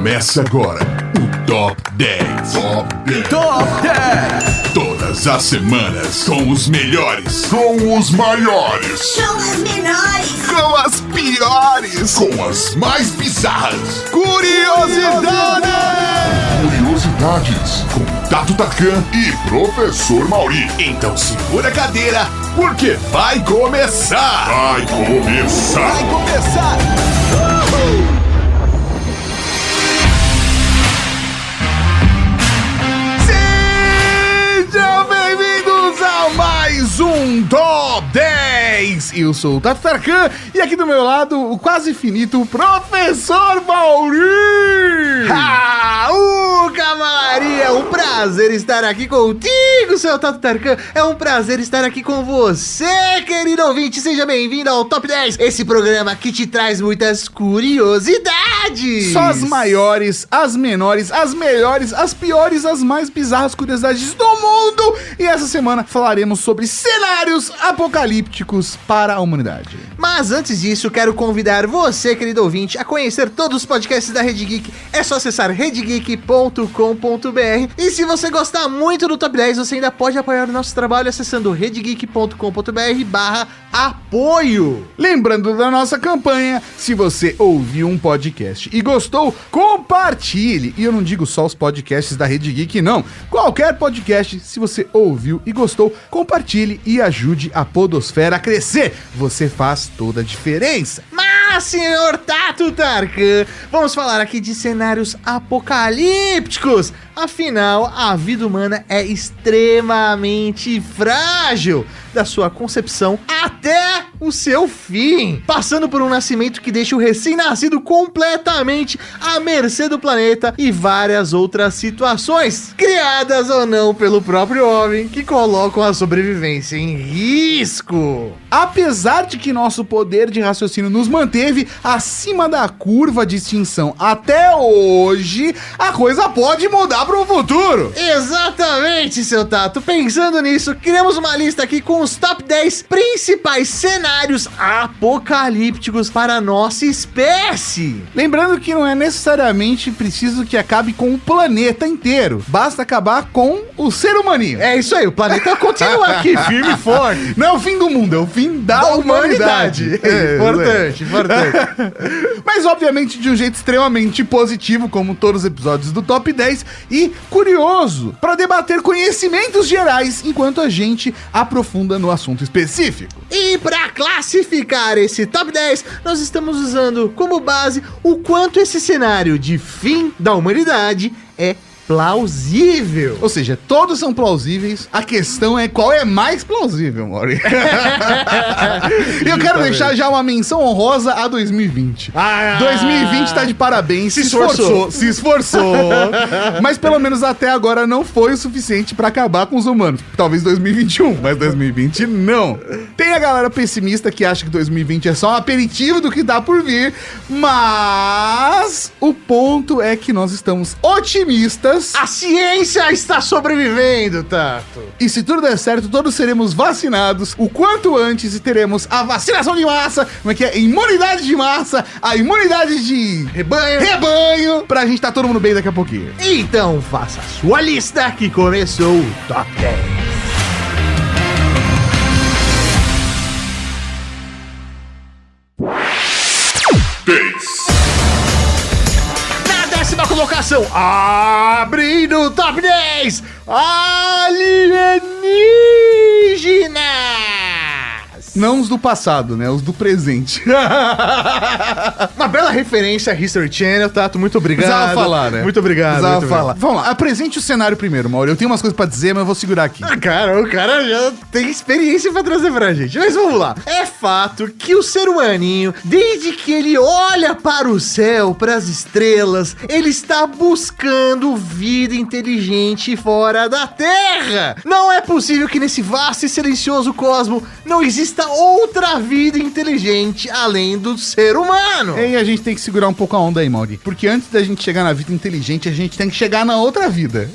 Começa agora o Top 10. Top 10. Todas as semanas com os melhores, com os maiores, com as menores, com as piores, com as mais bizarras. Curiosidades com Tato Tarkan e Professor Mauri. Então segura a cadeira, porque vai começar. Vai começar. Uhul. Sejam bem-vindos a mais um Top 10. Eu sou o Tato Tarkan e aqui do meu lado o quase finito Professor Mauri. Cavalaria, um prazer estar aqui contigo, seu Tato Tarkan. É um prazer estar aqui com você, querido ouvinte. Seja bem-vindo ao Top 10, esse programa que te traz muitas curiosidades. Só as maiores, as menores, as melhores, as piores, as mais bizarras curiosidades do mundo. E essa semana falaremos sobre cenários apocalípticos para a humanidade. Mas antes disso, quero convidar você, querido ouvinte, a conhecer todos os podcasts da Rede Geek. É só acessar redgeek.com.br. E se você gostar muito do Top 10, você ainda pode apoiar o nosso trabalho acessando redgeek.com.br/apoio. Lembrando da nossa campanha, se você ouviu um podcast e gostou, compartilhe. E eu não digo só os podcasts da Rede Geek, não. Qualquer podcast, se você ouviu e gostou, compartilhe e ajude a podosfera a crescer. Você faz toda a diferença. Mas, senhor Tato Tarkan, vamos falar aqui de cenários apocalípticos. Afinal, a vida humana é extremamente frágil, da sua concepção até o seu fim, passando por um nascimento que deixa o recém-nascido completamente à mercê do planeta e várias outras situações, criadas ou não pelo próprio homem, que colocam a sobrevivência em risco. Apesar de que nosso poder de raciocínio nos manteve acima da curva de extinção até hoje, a coisa pode mudar para o futuro. Exatamente, seu Tato. Pensando nisso, criamos uma lista aqui com os top 10 principais cenários apocalípticos para a nossa espécie. Lembrando que não é necessariamente preciso que acabe com o planeta inteiro. Basta acabar com o ser humaninho. É isso aí, o planeta continua aqui, firme e forte. Não é o fim do mundo, é o fim da humanidade. Importante. Mas obviamente de um jeito extremamente positivo, como todos os episódios do Top 10, e curioso, para debater conhecimentos gerais, enquanto a gente aprofunda no assunto específico. E para classificar esse Top 10, nós estamos usando como base o quanto esse cenário de fim da humanidade é plausível. Ou seja, todos são plausíveis, a questão é qual é mais plausível, Mauri. E eu quero deixar já uma menção honrosa a 2020. 2020 tá de parabéns, se esforçou. Mas pelo menos até agora não foi o suficiente pra acabar com os humanos. Talvez 2021, mas 2020 não. Tem a galera pessimista que acha que 2020 é só um aperitivo do que dá por vir, mas o ponto é que nós estamos otimistas. A ciência está sobrevivendo, Tato. E se tudo der certo, todos seremos vacinados o quanto antes e teremos a vacinação de massa, como é que é? Imunidade de massa, a imunidade de rebanho, pra gente tá todo mundo bem daqui a pouquinho. Então faça a sua lista que começou o Top 10. Colocação, abrindo o Top 10, alienígenas. Não os do passado, né? Os do presente. Uma bela referência a History Channel, Tato. Muito obrigado. Precisava falar, né? Muito obrigado. Precisava falar. Vamos lá, apresente o cenário primeiro, Mauro. Eu tenho umas coisas pra dizer, mas eu vou segurar aqui. Cara, o cara já tem experiência pra trazer pra gente. Mas vamos lá. É fato que o ser humaninho, desde que ele olha para o céu, para as estrelas, ele está buscando vida inteligente fora da Terra. Não é possível que nesse vasto e silencioso cosmo não exista outra vida inteligente além do ser humano. E a gente tem que segurar um pouco a onda aí, Mauri. Porque antes da gente chegar na vida inteligente, a gente tem que chegar na outra vida.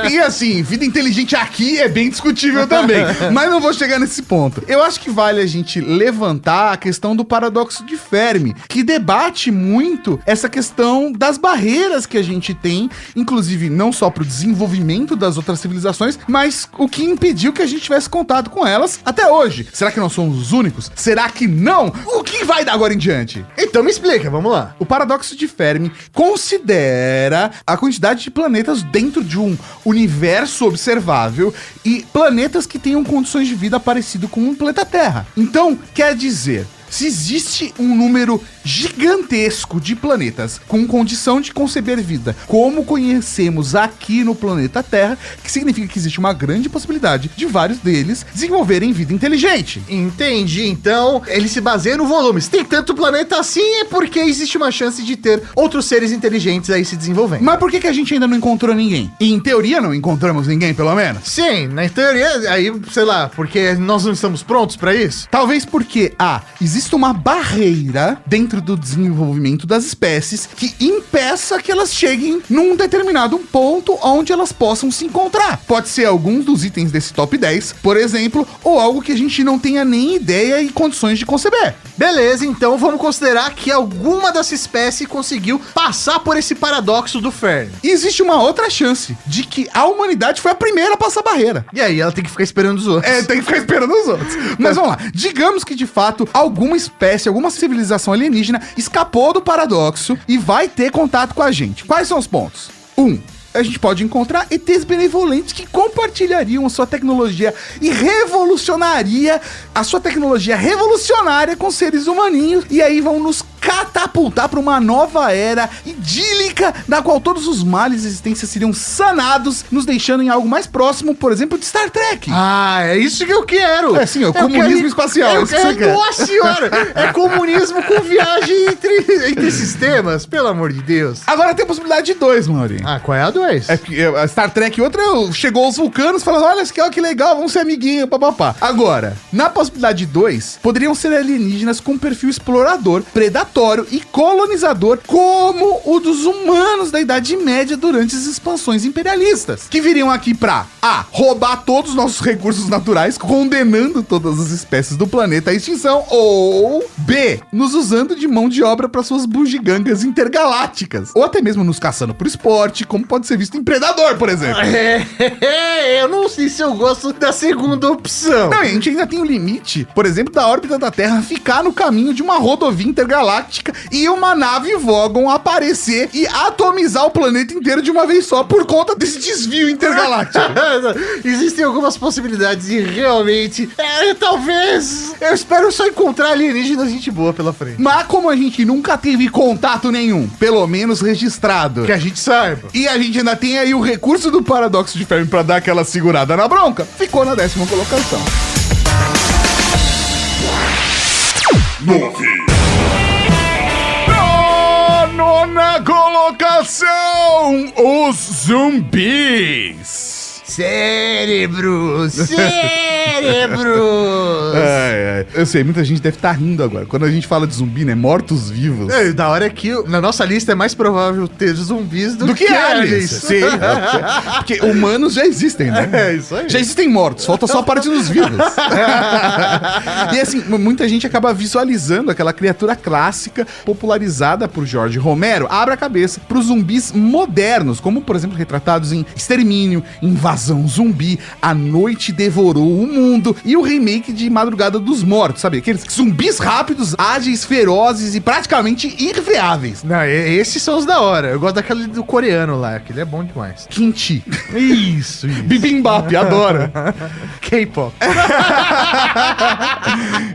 E assim, vida inteligente aqui é bem discutível também. Mas não vou chegar nesse ponto. Eu acho que vale a gente levantar a questão do paradoxo de Fermi, que debate muito essa questão das barreiras que a gente tem, inclusive não só para o desenvolvimento das outras civilizações, mas o que impediu que a gente tivesse contato com elas até hoje. Será que nós somos os únicos? Será que não? O que vai dar agora em diante? Então me explica, vamos lá. O paradoxo de Fermi considera a quantidade de planetas dentro de um universo observável e planetas que tenham condições de vida parecido com o planeta Terra. Então, quer dizer, se existe um número gigantesco de planetas com condição de conceber vida, como conhecemos aqui no planeta Terra, que significa que existe uma grande possibilidade de vários deles desenvolverem vida inteligente. Entendi, então ele se baseia no volume. Se tem tanto planeta assim, é porque existe uma chance de ter outros seres inteligentes aí se desenvolvendo. Mas por que a gente ainda não encontrou ninguém? E em teoria não encontramos ninguém, pelo menos? Sim, na teoria, aí, sei lá, porque nós não estamos prontos pra isso? Talvez porque, existe uma barreira dentro do desenvolvimento das espécies que impeça que elas cheguem num determinado ponto onde elas possam se encontrar. Pode ser alguns dos itens desse top 10, por exemplo, ou algo que a gente não tenha nem ideia e condições de conceber. Beleza, então vamos considerar que alguma dessa espécie conseguiu passar por esse paradoxo do Fermi. E existe uma outra chance de que a humanidade foi a primeira a passar a barreira. E aí ela tem que ficar esperando os outros. Tem que ficar esperando os outros. Mas vamos lá, digamos que de fato alguma espécie, alguma civilização alienígena escapou do paradoxo e vai ter contato com a gente. Quais são os pontos? 1. A gente pode encontrar ETs benevolentes que compartilhariam a sua tecnologia e revolucionaria a sua tecnologia revolucionária com seres humaninhos, e aí vão nos catapultar para uma nova era idílica, na qual todos os males da existência seriam sanados, nos deixando em algo mais próximo, por exemplo, de Star Trek. É isso que eu quero. É sim, é o comunismo espacial. É isso que você quer. Nossa senhora, é comunismo com viagem entre sistemas, pelo amor de Deus. Agora tem a possibilidade de 2, Mauri. Qual é a 2? É que a Star Trek, outra, chegou os vulcanos falando, olha, que legal, vamos ser amiguinho, papapá. Agora, na possibilidade 2, poderiam ser alienígenas com perfil explorador, predatório e colonizador, como o dos humanos da Idade Média durante as expansões imperialistas, que viriam aqui pra roubar todos os nossos recursos naturais, condenando todas as espécies do planeta à extinção, ou B, nos usando de mão de obra para suas bugigangas intergalácticas, ou até mesmo nos caçando por esporte, como pode ser visto em Predador, por exemplo. Eu não sei se eu gosto da segunda opção. Não, a gente ainda tem o limite, por exemplo, da órbita da Terra ficar no caminho de uma rodovia intergaláctica e uma nave Vogon aparecer e atomizar o planeta inteiro de uma vez só por conta desse desvio intergaláctico. Existem algumas possibilidades e realmente, talvez, eu espero só encontrar alienígenas gente boa pela frente. Mas como a gente nunca teve contato nenhum, pelo menos registrado, que a gente saiba, e a gente ainda tem aí o recurso do paradoxo de Fermi pra dar aquela segurada na bronca, ficou na 10ª colocação. 9. Nona colocação, os zumbis. Cérebros! Eu sei, muita gente deve estar rindo agora. Quando a gente fala de zumbi, né? Mortos-vivos. Da hora é que na nossa lista é mais provável ter zumbis do que aliens. Sim. Porque humanos já existem, né? É isso aí. Já existem mortos, falta só a parte dos vivos. E assim, muita gente acaba visualizando aquela criatura clássica popularizada por George Romero. Abre a cabeça para os zumbis modernos, como por exemplo retratados em Extermínio, Invasão Zumbi, A Noite Devorou o Mundo e o remake de Madrugada dos Mortos, sabe? Aqueles zumbis rápidos, ágeis, ferozes e praticamente irreveáveis. Não, esses são os da hora. Eu gosto daquele do coreano lá, aquele é bom demais. Kimchi. Isso. Bibimbap, adoro. K-pop.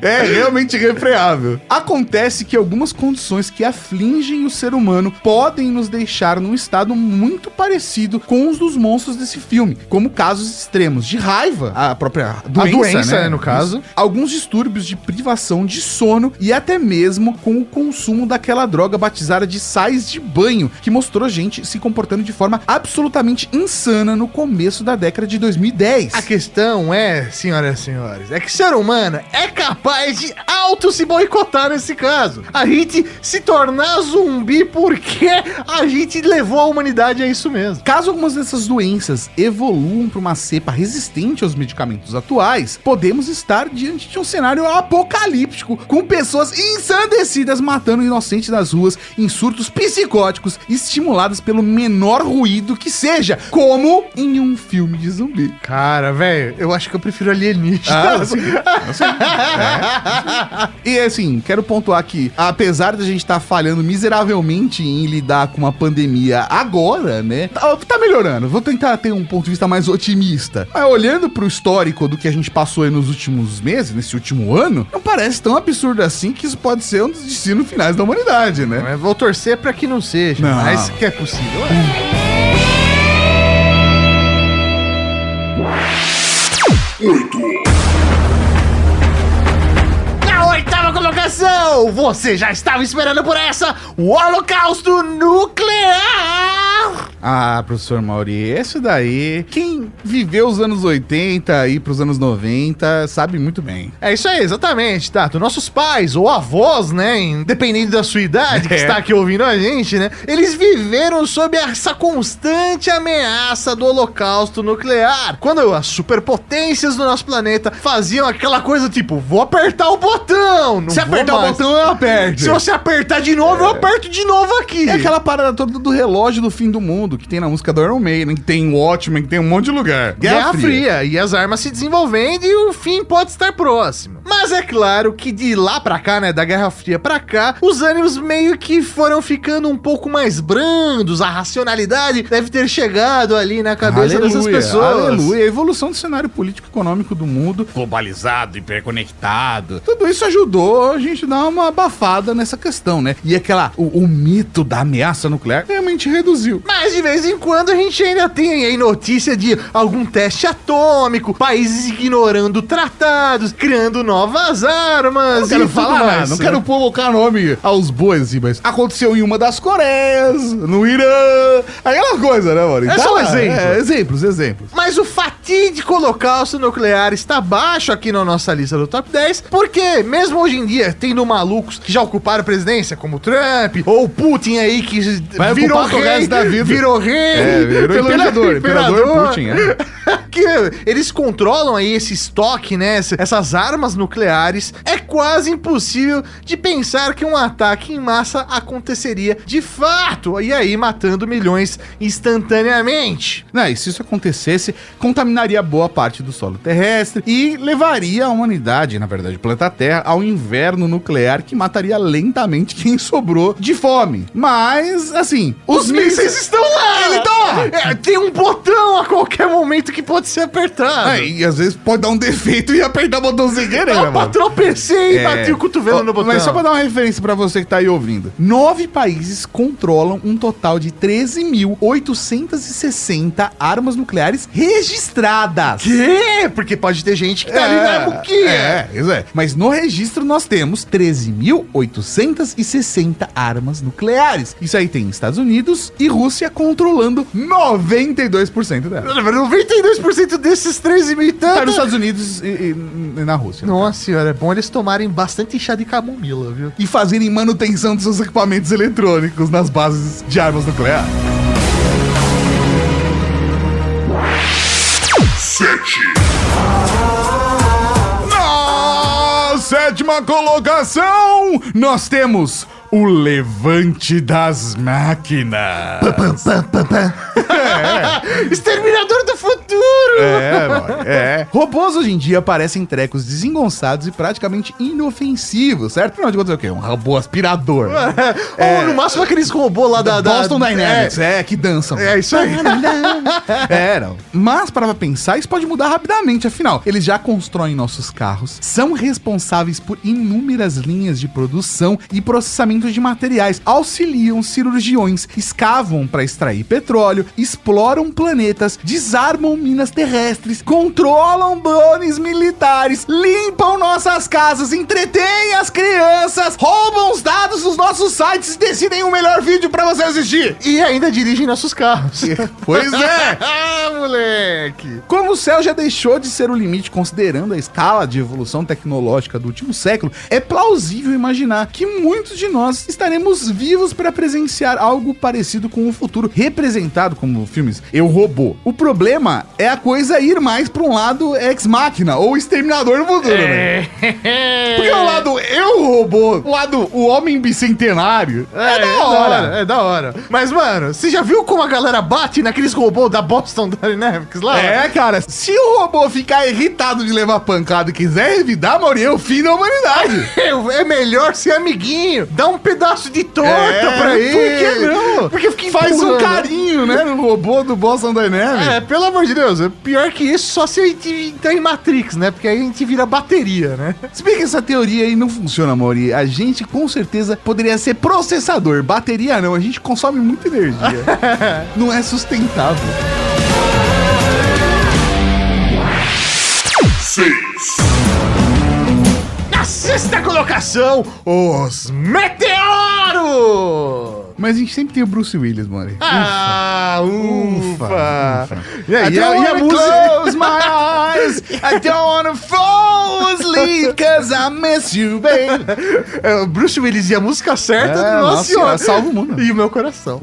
É realmente irrefreável. Acontece que algumas condições que afligem o ser humano podem nos deixar num estado muito parecido com os dos monstros desse filme, como casos extremos de raiva, a própria doença, né, no caso. Alguns distúrbios de privação de sono e até mesmo com o consumo daquela droga batizada de sais de banho, que mostrou gente se comportando de forma absolutamente insana no começo da década de 2010. A questão é, senhoras e senhores, é que o ser humano é capaz de se boicotar nesse caso. A gente se tornar zumbi porque a gente levou a humanidade a isso mesmo. Caso algumas dessas doenças evoluam para uma cepa resistente aos medicamentos atuais, podemos estar diante de um cenário apocalíptico, com pessoas ensandecidas matando inocentes nas ruas em surtos psicóticos, estimuladas pelo menor ruído que seja, como em um filme de zumbi. Cara, velho, eu acho que eu prefiro alienígena. Sim. E assim, quero pontuar que, apesar de a gente estar falhando miseravelmente em lidar com uma pandemia agora, né, tá melhorando. Vou tentar ter um ponto de vista mais otimista. Mas olhando pro histórico do que a gente passou aí nos últimos meses, nesse último ano, não parece tão absurdo assim que isso pode ser um dos destinos finais da humanidade, né? Eu vou torcer pra que não seja, mas que é possível. Na oitava colocação, você já estava esperando por essa, o Holocausto Nuclear! Ah, professor Mauri, esse daí, quem viveu os anos 80 e pros anos 90 sabe muito bem. É isso aí, exatamente, Tato. Nossos pais ou avós, né, independente da sua idade, que está aqui ouvindo a gente, né, eles viveram sob essa constante ameaça do Holocausto Nuclear. Quando as superpotências do nosso planeta faziam aquela coisa tipo, vou apertar o botão. Se apertar o botão, eu aperto. Se você apertar de novo, eu aperto de novo aqui. É aquela parada toda do relógio do fim do mundo, que tem na música do Iron Maiden, que tem o Watchmen, que tem um monte de lugar. Guerra Fria. E as armas se desenvolvendo e o fim pode estar próximo. Mas é claro que de lá pra cá, né, da Guerra Fria pra cá, os ânimos meio que foram ficando um pouco mais brandos, a racionalidade deve ter chegado ali na cabeça dessas pessoas. Aleluia, a evolução do cenário político-econômico do mundo, globalizado, hiperconectado, tudo isso ajudou a gente dar uma abafada nessa questão, né? E o mito da ameaça nuclear realmente reduziu. Mas de vez em quando a gente ainda tem aí notícia de algum teste atômico, países ignorando tratados, criando novas armas. Não quero falar nada, não quero colocar nome aos bois, assim, mas aconteceu em uma das Coreias, no Irã, aquela coisa, né, mano? É só um exemplo. Exemplos. Mas o fatídico holocausto nuclear está baixo aqui na nossa lista do top 10, porque mesmo hoje em dia, tendo malucos que já ocuparam a presidência, como Trump, ou Putin aí, que virou rei, da vida. virou rei, virou imperador Putin, que eles controlam aí esse estoque, né, essas armas nucleares. É quase impossível de pensar que um ataque em massa aconteceria de fato, e aí matando milhões instantaneamente. Não, e se isso acontecesse, contaminaria boa parte do solo terrestre e levaria a humanidade, na verdade o planeta Terra, ao inverno nuclear que mataria lentamente quem sobrou de fome. Mas, assim, os mísseis estão lá! Ele tá lá! Tem um botão a qualquer momento que pode ser apertado. E às vezes pode dar um defeito e apertar o botão sem querer, né, mano? Tropecei e bati o cotovelo no botão. Mas só pra dar uma referência pra você que tá aí ouvindo. 9 países controlam um total de 13.860 armas nucleares registradas. Quê? Porque pode ter gente que tá ali na boquinha. Isso é. Mas no registro nós temos 13.860 armas nucleares. Isso aí tem Estados Unidos e Rússia controlando 92% delas. 92% desses 13 mil e tanto. Tá nos Estados Unidos e na Rússia. Nossa senhora, é bom eles tomarem bastante chá de camomila, viu? E fazerem manutenção dos seus equipamentos eletrônicos nas bases de armas nucleares. 7. Na sétima colocação, nós temos o Levante das Máquinas. Exterminador do futuro! Robôs hoje em dia parecem trecos desengonçados e praticamente inofensivos, certo? Afinal de contas, é o quê? Um robô aspirador. Ou no máximo aqueles robôs lá da Boston Dynamics, que dançam. É isso aí. Não. Mas, para pensar, isso pode mudar rapidamente. Afinal, eles já constroem nossos carros, são responsáveis por inúmeras linhas de produção e processamento tratamento de materiais, auxiliam cirurgiões, escavam para extrair petróleo, exploram planetas, desarmam minas terrestres, controlam drones militares, limpam nossas casas, entretêm as crianças, roubam os dados dos nossos sites e decidem o melhor vídeo para você assistir. E ainda dirigem nossos carros. Pois é. Ah, moleque. Como o céu já deixou de ser o limite considerando a escala de evolução tecnológica do último século, é plausível imaginar que muitos de nós estaremos vivos para presenciar algo parecido com o futuro, representado como filmes Eu, Robô. O problema é a coisa ir mais para um lado ex-máquina ou exterminador do futuro, né? Porque o lado Eu, Robô, o lado O Homem Bicentenário, é da hora. É da hora. Mas, mano, você já viu como a galera bate naqueles robôs da Boston Dynamics lá? É, cara, se o robô ficar irritado de levar pancada e quiser revidar, Maurinho, é o fim da humanidade. É melhor ser amiguinho. Dá um pedaço de torta pra ele. Por que não? Porque fica Faz um empurrando. carinho, né, no robô do Boston Dynamics. É, pelo amor de Deus, é pior que isso só se a gente entrar em Matrix, né? Porque aí a gente vira bateria, né? Se bem que essa teoria aí não funciona, Mauri. A gente com certeza poderia ser processador. Bateria não, a gente consome muita energia. Não é sustentável. 6. Na sexta colocação, os Meteoros! Mas a gente sempre tem o Bruce Willis, Mauri. Ah, ufa. E aí, e a música? Close my eyes. I don't wanna fall asleep cause I miss you, baby. É, o Bruce Willis e a música certa, É, nossa senhora. salva o mundo. E o meu coração.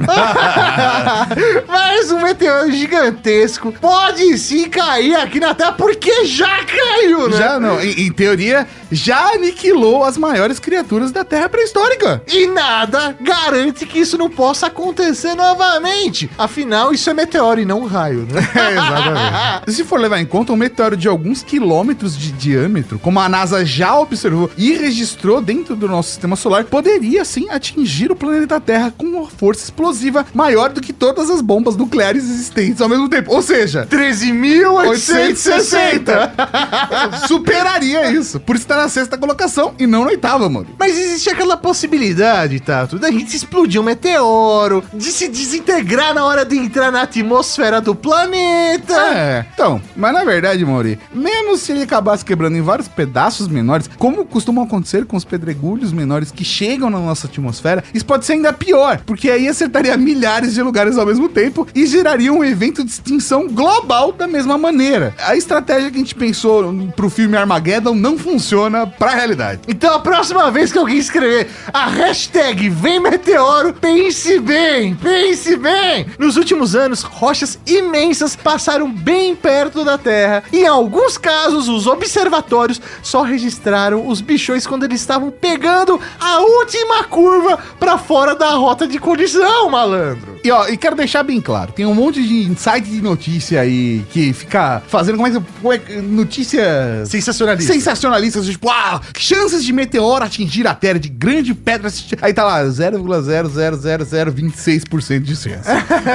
Mas um meteoro gigantesco pode sim cair aqui na Terra, porque já caiu, né? Já não, em teoria, já aniquilou as maiores criaturas da Terra pré-histórica. E nada garante que isso não possa acontecer novamente. Afinal, isso é meteoro e não raio, né? Exatamente. Se for levar em conta, um meteoro de alguns quilômetros de diâmetro, como a NASA já observou e registrou dentro do nosso sistema solar, poderia sim atingir o planeta Terra com uma força explosiva maior do que todas as bombas nucleares existentes ao mesmo tempo. Ou seja, 13.860. superaria isso. Por estar na sexta colocação e não na oitava, mano. Mas existe aquela possibilidade, Tato, da gente explodir um meteoro, de se desintegrar na hora de entrar na atmosfera do planeta. É, então, mas na verdade, Mauri, mesmo se ele acabasse quebrando em vários pedaços menores, como costumam acontecer com os pedregulhos menores que chegam na nossa atmosfera, isso pode ser ainda pior, porque aí acertaria milhares de lugares ao mesmo tempo e geraria um evento de extinção global da mesma maneira. A estratégia que a gente pensou pro filme Armageddon não funciona pra realidade. Então a próxima vez que alguém escrever a hashtag Vem Meteoro, pense bem, pense bem. Nos últimos anos, rochas imensas passaram bem perto da Terra. E em alguns casos, os observatórios só registraram os bichões quando eles estavam pegando a última curva pra fora da rota de colisão, malandro. E ó, e quero deixar bem claro, tem um monte de insight de notícia aí que fica fazendo, como é que notícias sensacionalistas, tipo, chances de meteoro atingir a Terra, de grande pedra, aí tá lá, 0,00026% de chance.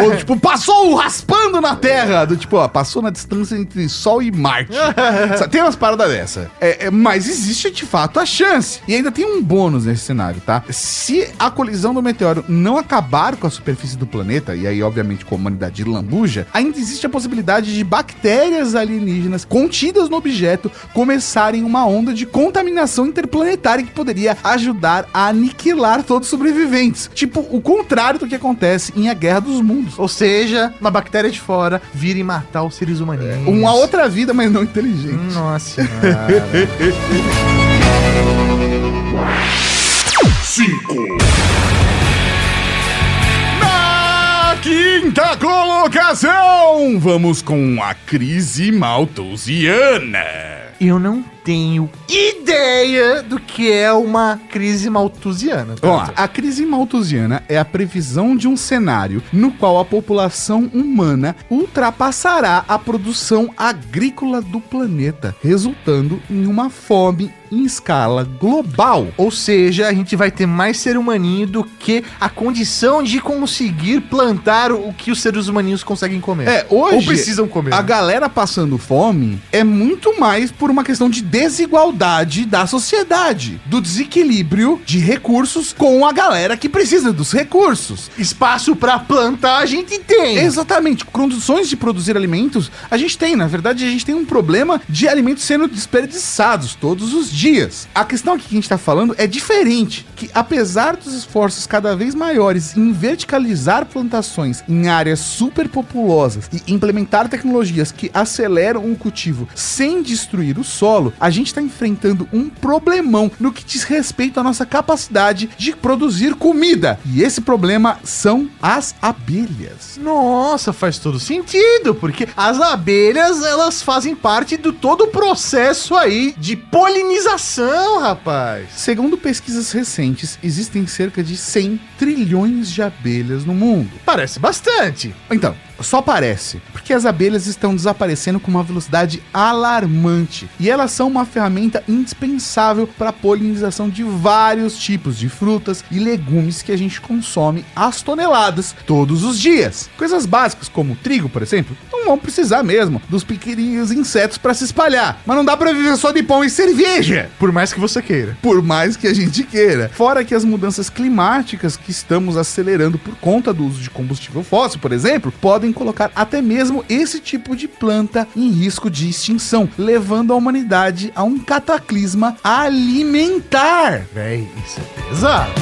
Ou tipo, passou raspando na Terra, do tipo, passou na distância entre Sol e Marte. Tem umas paradas dessa. Mas existe de fato a chance. E ainda tem um bônus nesse cenário, tá? Se a colisão do meteoro não acabar com a superfície do planeta, e aí obviamente com a humanidade lambuja, ainda existe a possibilidade de bactérias alienígenas contidas no objeto começarem uma onda de contaminação interplanetária que poderia ajudar a aniquilar todos os sobreviventes. Tipo, o contrário do que acontece em A Guerra dos Mundos. Ou seja, uma bactéria de fora vira e matar os seres humaninhos. Uma outra vida, mas não inteligente. Nossa senhora. 5. Na quinta colocação, vamos com a crise malthusiana. Eu não tenho ideia do que é uma crise malthusiana. Vamos lá. A crise malthusiana é a previsão de um cenário no qual a população humana ultrapassará a produção agrícola do planeta, resultando em uma fome em escala global. Ou seja, a gente vai ter mais ser humaninho do que a condição de conseguir plantar o que os seres humaninhos conseguem conseguem comer. Hoje, ou precisam comer. A galera passando fome é muito mais por uma questão de desigualdade da sociedade, do desequilíbrio de recursos com a galera que precisa dos recursos. Espaço pra plantar a gente tem. Exatamente. Condições de produzir alimentos a gente tem. Na verdade, a gente tem um problema de alimentos sendo desperdiçados todos os dias. A questão aqui que a gente tá falando é diferente, que apesar dos esforços cada vez maiores em verticalizar plantações em áreas superpopulosas e implementar tecnologias que aceleram o cultivo sem destruir o solo, a gente está enfrentando um problemão no que diz respeito à nossa capacidade de produzir comida. E esse problema são as abelhas. Nossa, faz todo sentido, porque as abelhas, elas fazem parte do todo o processo aí de polinização, rapaz. Segundo pesquisas recentes, existem cerca de 100 trilhões de abelhas no mundo. Parece bastante. Então, só parece, porque as abelhas estão desaparecendo com uma velocidade alarmante e elas são uma ferramenta indispensável para a polinização de vários tipos de frutas e legumes que a gente consome às toneladas todos os dias. Coisas básicas como trigo, por exemplo, não vão precisar mesmo dos pequeninos insetos para se espalhar, mas não dá para viver só de pão e cerveja. Por mais que você queira. Por mais que a gente queira. Fora que as mudanças climáticas que estamos acelerando por conta do uso de combustível fóssil, por exemplo, podem colocar até mesmo esse tipo de planta em risco de extinção, levando a humanidade a um cataclisma alimentar. Véi, isso é pesado.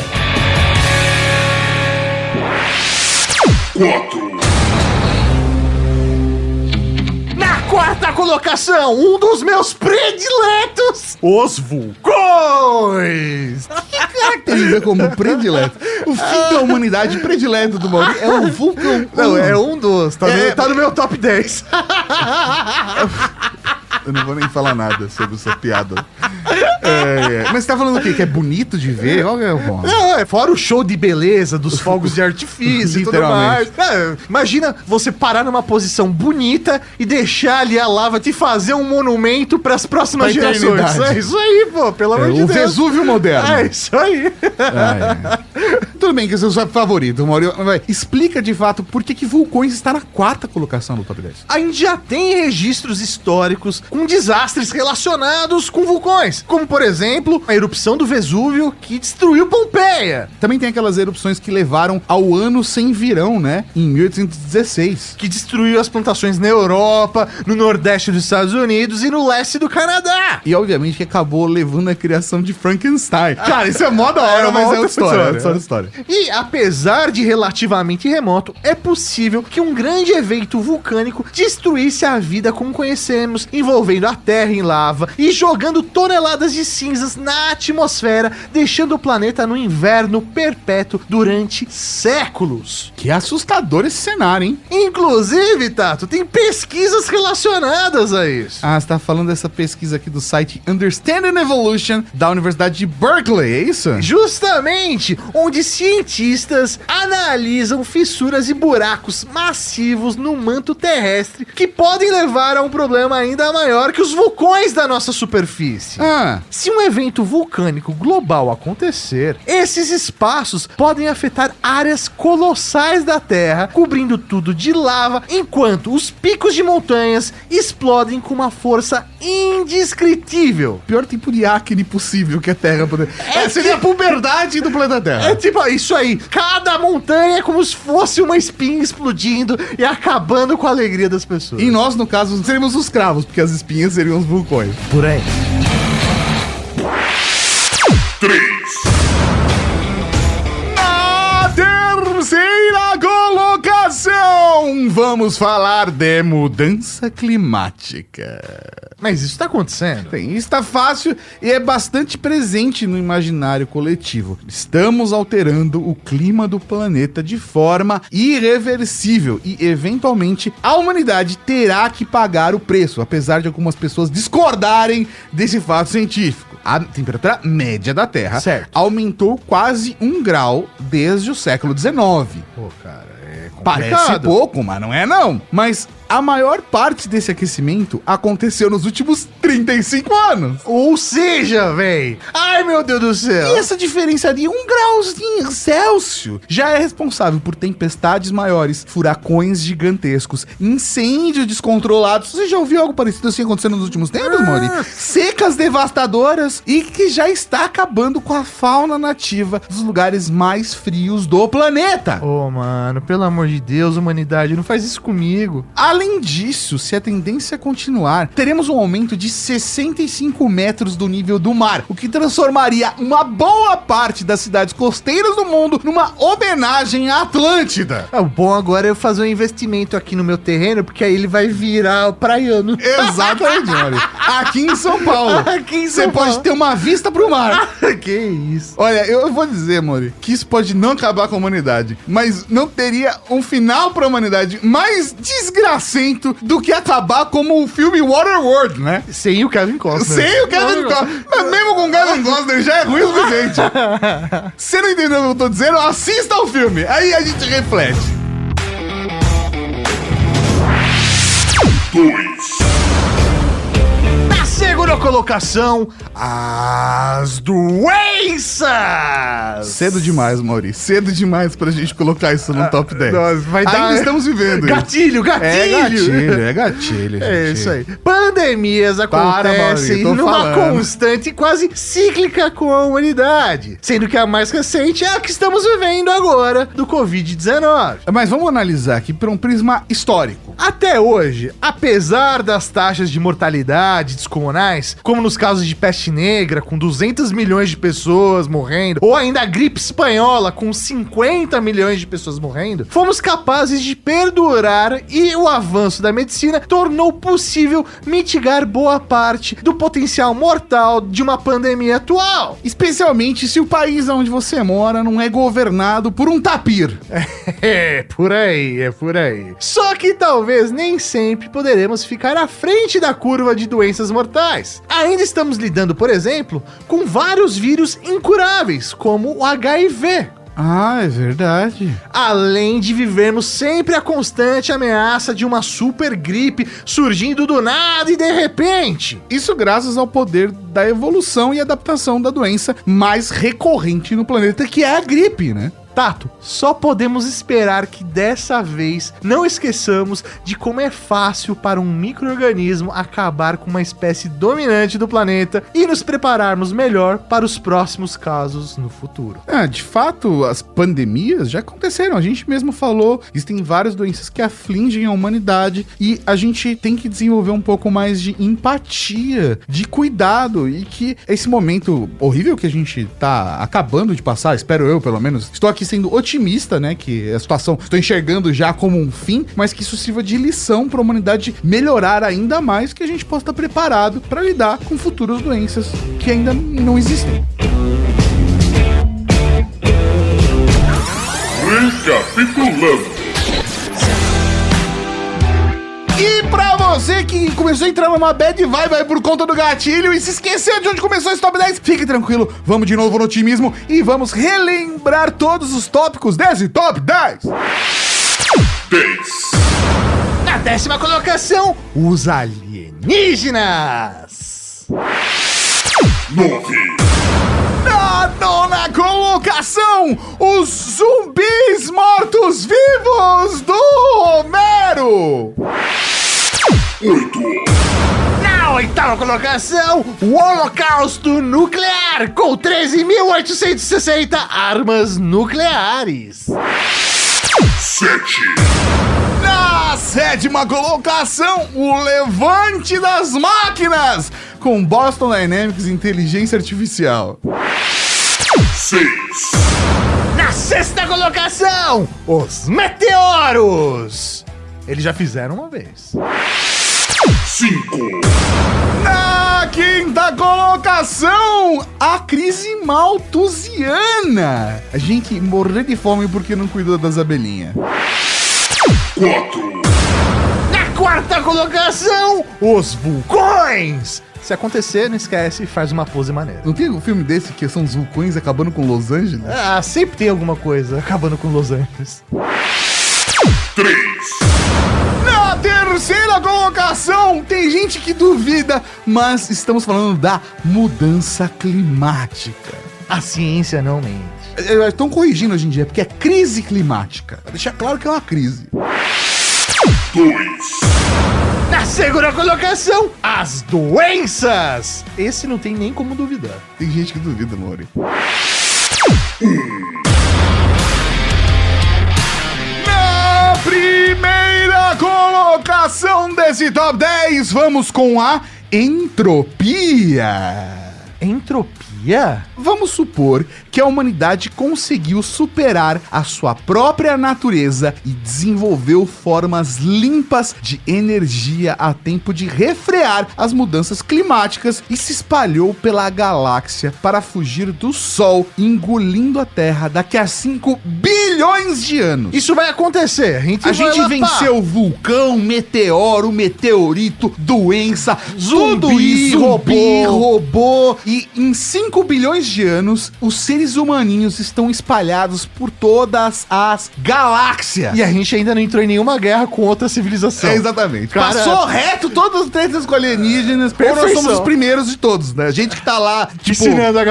4. Na quarta colocação, um dos meus prediletos, os vulcões. Que caracteriza como predileto? O fim da humanidade predileto do Maurício é o vulcão. Não, é um dos. Tá no meu top 10. Eu não vou nem falar nada sobre essa piada. Mas você tá falando o quê? Que é bonito de ver? Qual que é o ponto? Não, fora o show de beleza dos fogos de artifício e tudo mais. Imagina você parar numa posição bonita e deixar ali a lava te fazer um monumento pras próximas gerações. É isso aí, pô, pelo amor de Deus. O Vesúvio moderno. É isso aí. Tudo bem que esse é o seu favorito, Maurício. Explica de fato por que Vulcões está na quarta colocação do top 10. A gente já tem registros históricos com desastres relacionados com vulcões, como por exemplo a erupção do Vesúvio que destruiu Pompeia. Também tem aquelas erupções que levaram ao ano sem virão, né? Em 1816. Que destruiu as plantações na Europa, no nordeste dos Estados Unidos e no leste do Canadá. E obviamente que acabou levando à criação de Frankenstein. Cara, isso é mó da hora, mas é outra história. E apesar de relativamente remoto, é possível que um grande evento vulcânico destruísse a vida como conhecemos, envolvendo a Terra em lava e jogando toneladas de cinzas na atmosfera, deixando o planeta no inverno perpétuo durante séculos. Que assustador esse cenário, hein? Inclusive, Tato, tem pesquisas relacionadas a isso. Ah, você tá falando dessa pesquisa aqui do site Understanding Evolution da Universidade de Berkeley, é isso? Justamente, onde cientistas analisam fissuras e buracos massivos no manto terrestre que podem levar a um problema ainda maior que os vulcões da nossa superfície. Se um evento vulcânico global acontecer, esses espaços podem afetar áreas colossais da Terra, cobrindo tudo de lava, enquanto os picos de montanhas explodem com uma força indescritível. Pior tipo de acne possível que a Terra poder... seria a puberdade do planeta Terra. É tipo isso aí. Cada montanha é como se fosse uma espinha explodindo e acabando com a alegria das pessoas. E nós, no caso, seríamos os cravos, porque as espinhas seriam os vulcões. Por aí. 3. Na terceira colocação, vamos falar de mudança climática. Mas isso tá acontecendo? Bem, isso tá fácil e é bastante presente no imaginário coletivo. Estamos alterando o clima do planeta de forma irreversível e, eventualmente, a humanidade terá que pagar o preço, apesar de algumas pessoas discordarem desse fato científico. A temperatura média da Terra aumentou quase 1 grau desde o século XIX. Pô, cara, é complicado. Parece pouco, mas não é não. Mas a maior parte desse aquecimento aconteceu nos últimos 35 anos. Ou seja, véi, ai meu Deus do céu. E essa diferença de 1 grauzinho Celsius já é responsável por tempestades maiores, furacões gigantescos, incêndios descontrolados. Você já ouviu algo parecido assim acontecendo nos últimos tempos, Mori? Secas devastadoras e que já está acabando com a fauna nativa dos lugares mais frios do planeta. Ô, mano, pelo amor de Deus, humanidade, não faz isso comigo. Além disso, se a tendência continuar, teremos um aumento de 65 metros do nível do mar, o que transformaria uma boa parte das cidades costeiras do mundo numa homenagem à Atlântida. O bom agora é eu fazer um investimento aqui no meu terreno, porque aí ele vai virar praiano. Exatamente, olha. Aqui em São Paulo. Aqui em São Você Paulo. pode ter uma vista pro mar. Que isso? Olha, eu vou dizer, Mori, que isso pode não acabar com a humanidade, mas não teria um final pra humanidade mais desgracento do que acabar como o filme Waterworld, né? Sem o Kevin Costner. Sem o Kevin Costner. Mas mesmo com o Kevin Costner já é ruim o suficiente. Você não entendeu o que eu tô dizendo? Assista ao filme. Aí a gente reflete. 2. Na segunda colocação, as doenças. Cedo demais, Mauri. Cedo demais pra gente colocar isso no top 10. Nossa, vai dar... Ainda estamos vivendo. Gatilho, gatilho. É gatilho. É gente. isso aí. Pandemias acontecem Mauri, numa falando. constante e quase cíclica com a humanidade. Sendo que a mais recente é a que estamos vivendo agora, do Covid-19. Mas vamos analisar aqui por um prisma histórico. Até hoje, apesar das taxas de mortalidade descomunais, como nos casos de peste negra, com 200 milhões de pessoas morrendo, ou ainda a gripe espanhola, com 50 milhões de pessoas morrendo, fomos capazes de perdurar e o avanço da medicina tornou possível mitigar boa parte do potencial mortal de uma pandemia atual. Especialmente se o país onde você mora não é governado por um tapir. É por aí, é por aí. Só que talvez nem sempre poderemos ficar à frente da curva de doenças mortais. Ainda estamos lidando, por exemplo, com vários vírus incuráveis, como o HIV. Ah, é verdade. Além de vivermos sempre a constante ameaça de uma super gripe surgindo do nada e de repente. Isso graças ao poder da evolução e adaptação da doença mais recorrente no planeta, que é a gripe, né? Tato, só podemos esperar que dessa vez não esqueçamos de como é fácil para um micro-organismo acabar com uma espécie dominante do planeta e nos prepararmos melhor para os próximos casos no futuro. De fato, as pandemias já aconteceram. A gente mesmo falou, existem várias doenças que afligem a humanidade e a gente tem que desenvolver um pouco mais de empatia, de cuidado, e que esse momento horrível que a gente tá acabando de passar, espero eu pelo menos, estou aqui sendo otimista, né, que a situação estou enxergando já como um fim, mas que isso sirva de lição para a humanidade melhorar ainda mais, que a gente possa estar preparado para lidar com futuras doenças que ainda não existem. Recapitulando. E pra você que começou a entrar numa bad vibe aí por conta do gatilho e se esqueceu de onde começou esse top 10, fique tranquilo, vamos de novo no otimismo e vamos relembrar todos os tópicos desse top 10. 10. Na 10ª colocação, os alienígenas. 9. Na 9ª colocação, os zumbis mortos-vivos do Romero. 8. Na 8ª colocação, o Holocausto Nuclear, com 13.860 armas nucleares. 7. Na 7ª colocação, o Levante das Máquinas, com Boston Dynamics Inteligência Artificial. 6. Na 6ª colocação, os Meteoros. Eles já fizeram uma vez. 5. Na 5ª colocação, a crise malthusiana. A gente morrer de fome porque não cuidou das abelhinhas. 4. Na 4ª colocação, os vulcões. Se acontecer, não esquece e faz uma pose maneira. Não tem um filme desse que são os vulcões acabando com Los Angeles? Ah, sempre tem alguma coisa acabando com Los Angeles. 3. Na terceira colocação, tem gente que duvida, mas estamos falando da mudança climática. A ciência não mente. Estão corrigindo hoje em dia, porque é crise climática. Pra deixar claro que é uma crise. 2. Na segunda colocação, as doenças. Esse não tem nem como duvidar. Tem gente que duvida, Mori. Na primeira colocação desse top 10, vamos com a entropia. Entropia? Vamos supor que a humanidade conseguiu superar a sua própria natureza e desenvolveu formas limpas de energia a tempo de refrear as mudanças climáticas e se espalhou pela galáxia para fugir do Sol, engolindo a Terra daqui a 5 bilhões de anos. Isso vai acontecer. A gente Venceu vulcão, meteoro, meteorito, doença, Zumbi, robô. E em 5 bilhões de anos, os seres humaninhos estão espalhados por todas as galáxias. E a gente ainda não entrou em nenhuma guerra com outra civilização. Exatamente. Cara, passou reto todas as tretas com alienígenas. Ou nós Perfeição. somos os primeiros de todos, né? A gente que tá lá, tipo, Ensinando a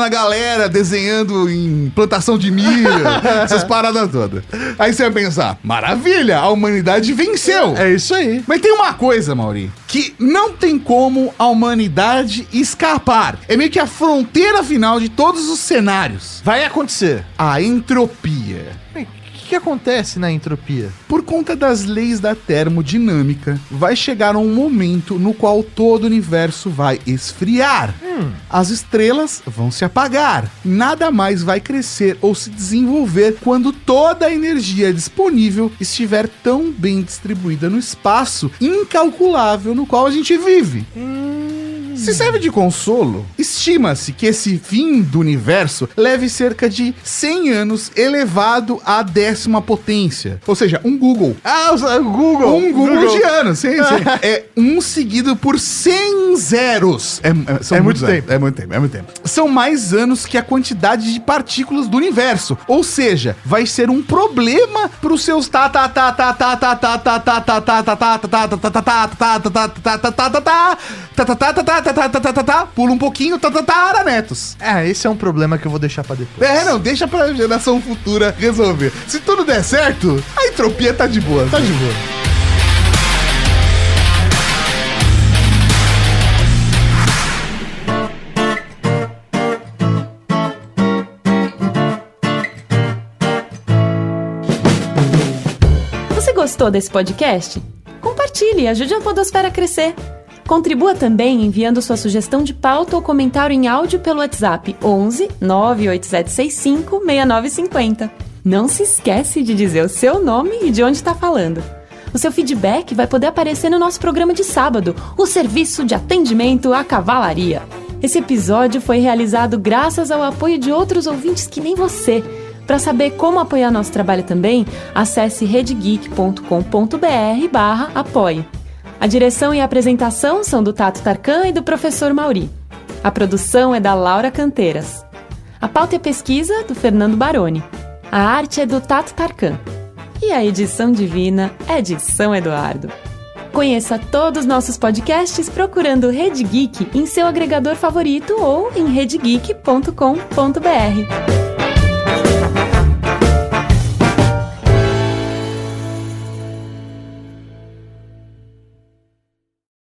galera. desenhando em plantação de milho, essas paradas todas. Aí você vai pensar, maravilha, a humanidade venceu. É isso aí. Mas tem uma coisa, Mauri, que não tem como a humanidade escapar. É meio que a fronteira final de todos os cenários. Vai acontecer. A entropia. O que acontece na entropia? Por conta das leis da termodinâmica, vai chegar um momento no qual todo o universo vai esfriar. As estrelas vão se apagar. Nada mais vai crescer ou se desenvolver quando toda a energia disponível estiver tão bem distribuída no espaço incalculável no qual a gente vive. Se serve de consolo, estima-se que esse fim do universo leve cerca de 100 anos elevado à 10ª potência. Ou seja, um Google. O Google. Um Google de anos, sim. É um seguido por 100 zeros. É muito tempo. É muito tempo. São mais anos que a quantidade de partículas do universo. Ou seja, vai ser um problema pros seus pula um pouquinho, netos. Esse é um problema que eu vou deixar pra depois. Não, deixa pra geração futura resolver. Se tudo der certo, a entropia tá de boa. Tá de boa. Você gostou desse podcast? Compartilhe, ajude a Podosfera a crescer. Contribua também enviando sua sugestão de pauta ou comentário em áudio pelo WhatsApp 11 98765 6950. Não se esquece de dizer o seu nome e de onde está falando. O seu feedback vai poder aparecer no nosso programa de sábado, o Serviço de Atendimento à Cavalaria. Esse episódio foi realizado graças ao apoio de outros ouvintes que nem você. Para saber como apoiar nosso trabalho também, acesse redgeek.com.br/apoie. A direção e a apresentação são do Tato Tarkan e do professor Mauri. A produção é da Laura Canteiras. A pauta e pesquisa do Fernando Baroni. A arte é do Tato Tarkan. E a edição divina é de São Eduardo. Conheça todos os nossos podcasts procurando Rede Geek em seu agregador favorito ou em redgeek.com.br.